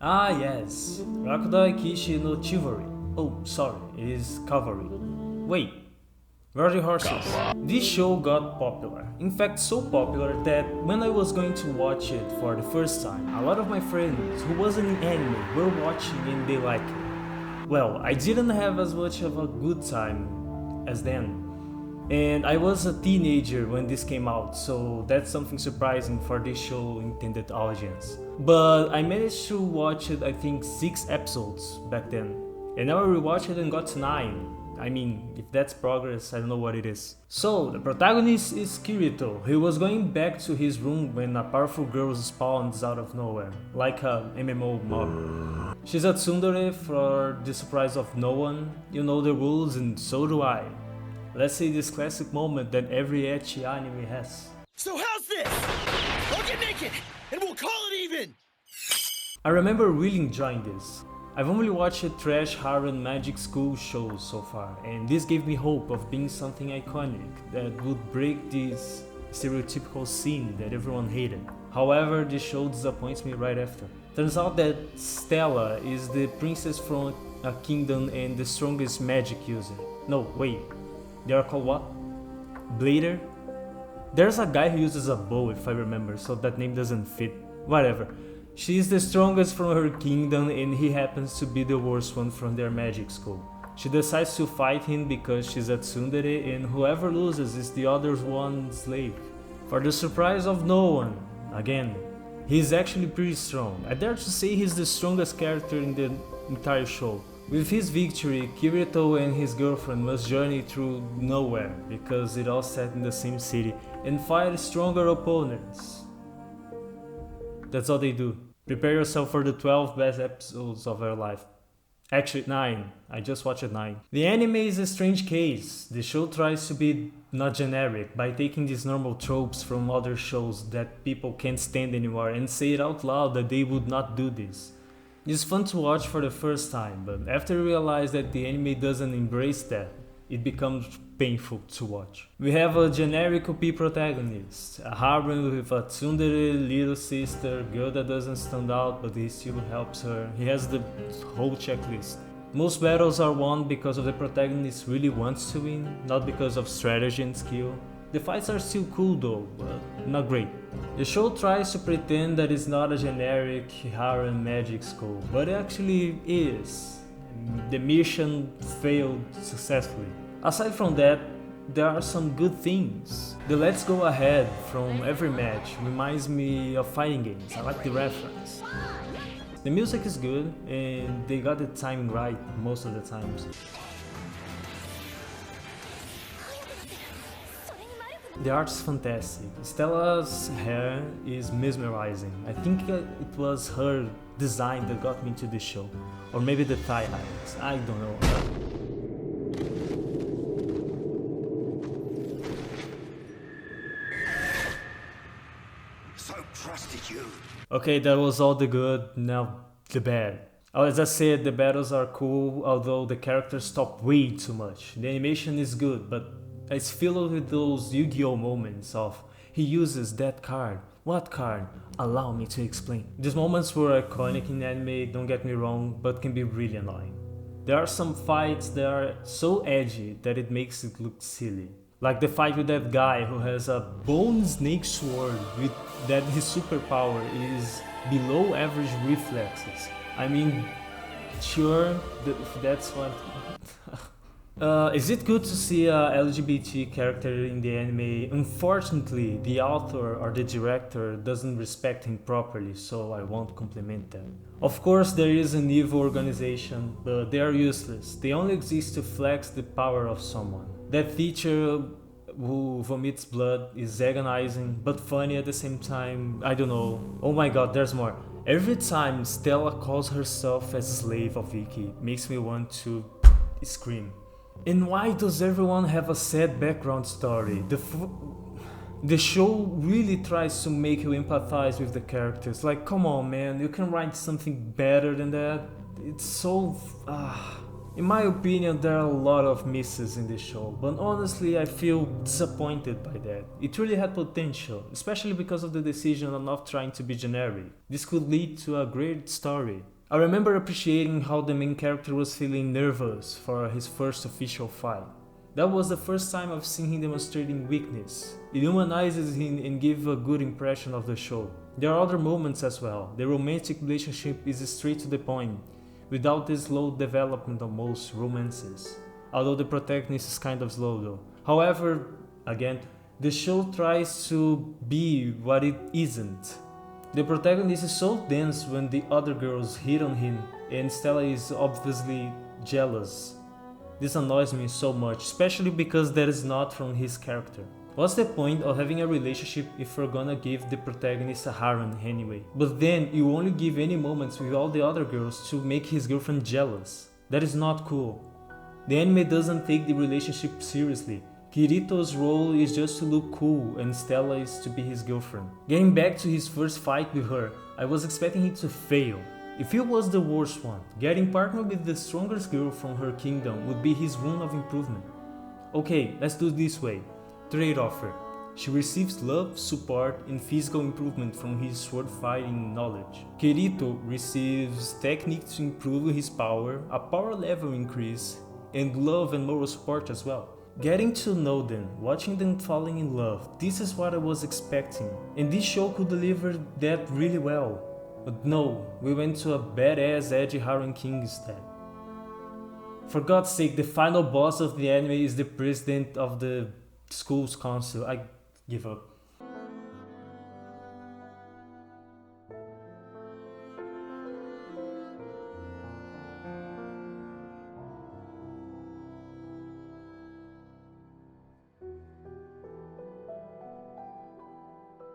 Ah yes, Rakudai Kishi no Chivalry. Oh, sorry, it is Cavalry. Wait, where are the horses? This show got popular. In fact, so popular that when I was going to watch it for the first time, a lot of my friends who wasn't in anime were watching and they liked it. Well, I didn't have as much of a good time as then. And I was a teenager when this came out, so that's something surprising for this show intended audience. But I managed to watch it, I think, 6 episodes back then. And now I rewatched it and got to 9. I mean, if that's progress, I don't know what it is. So, the protagonist is Kirito. He was going back to his room when a powerful girl spawns out of nowhere, like a MMO mob. She's a tsundere for the surprise of no one. You know the rules and so do I. Let's say this classic moment that every ecchi anime has. So how's this? I'll get naked, and we'll call it even! I remember really enjoying this. I've only watched trash harem magic school shows so far, and this gave me hope of being something iconic that would break this stereotypical scene that everyone hated. However, this show disappoints me right after. Turns out that Stella is the princess from a kingdom and the strongest magic user. No, wait. They are called what? Blader? There's a guy who uses a bow if I remember, so that name doesn't fit. Whatever. She is the strongest from her kingdom and he happens to be the worst one from their magic school. She decides to fight him because she's a tsundere and whoever loses is the other one's slave. For the surprise of no one, again, he's actually pretty strong. I dare to say he's the strongest character in the entire show. With his victory, Kirito and his girlfriend must journey through nowhere because it all set in the same city and fight stronger opponents. That's all they do. Prepare yourself for the 12 best episodes of your life. Actually 9, I just watched 9. The anime is a strange case. The show tries to be not generic by taking these normal tropes from other shows that people can't stand anymore and say it out loud that they would not do this. It's fun to watch for the first time, but after you realize that the anime doesn't embrace that, it becomes painful to watch. We have a generic OP protagonist, a harem with a tsundere little sister, girl that doesn't stand out but he still helps her. He has the whole checklist. Most battles are won because of the protagonist really wants to win, not because of strategy and skill. The fights are still cool though, but not great. The show tries to pretend that it's not a generic harem magic school, but it actually is. The mission failed successfully. Aside from that, there are some good things. The let's go ahead from every match reminds me of fighting games. I like the reference. The music is good and they got the timing right most of the times. The art is fantastic. Stella's hair is mesmerizing. I think it was her design that got me into the show. Or maybe the thigh highlights. I don't know. So trusted you. Okay, that was all the good, now the bad. As I said, the battles are cool, although the characters talk way too much. The animation is good, but it's filled with those Yu-Gi-Oh moments of he uses that card. What card? Allow me to explain. These moments were iconic in anime, don't get me wrong, but can be really annoying. There are some fights that are so edgy that it makes it look silly. Like the fight with that guy who has a bone snake sword with that his superpower is below average reflexes. I mean, sure, if that's what... is it good to see a LGBT character in the anime? Unfortunately, the author or the director doesn't respect him properly, so I won't compliment them. Of course, there is an evil organization, but they are useless. They only exist to flex the power of someone. That teacher who vomits blood is agonizing, but funny at the same time. I don't know. Oh my god, there's more. Every time Stella calls herself as a slave of Vicky, makes me want to scream. And why does everyone have a sad background story? The show really tries to make you empathize with the characters. Like, come on man, you can write something better than that. It's so... In my opinion, there are a lot of misses in this show, but honestly I feel disappointed by that. It really had potential, especially because of the decision of not trying to be generic. This could lead to a great story. I remember appreciating how the main character was feeling nervous for his first official fight. That was the first time I've seen him demonstrating weakness. It humanizes him and gives a good impression of the show. There are other moments as well. The romantic relationship is straight to the point, without the slow development of most romances. Although the protagonist is kind of slow though. However, again, the show tries to be what it isn't. The protagonist is so dense when the other girls hit on him, and Stella is obviously jealous. This annoys me so much, especially because that is not from his character. What's the point of having a relationship if we're gonna give the protagonist a harem anyway? But then you only give any moments with all the other girls to make his girlfriend jealous. That is not cool. The anime doesn't take the relationship seriously. Kirito's role is just to look cool and Stella is to be his girlfriend. Getting back to his first fight with her, I was expecting him to fail. If he was the worst one, getting partnered with the strongest girl from her kingdom would be his rune of improvement. Okay, let's do it this way. Trade-off her. She receives love, support, and physical improvement from his sword fighting knowledge. Kirito receives technique to improve his power, a power level increase, and love and moral support as well. Getting to know them, watching them falling in love, this is what I was expecting, and this show could deliver that really well. But no, we went to a badass edgy harem king instead. For God's sake, the final boss of the anime is the president of the school's council. I give up.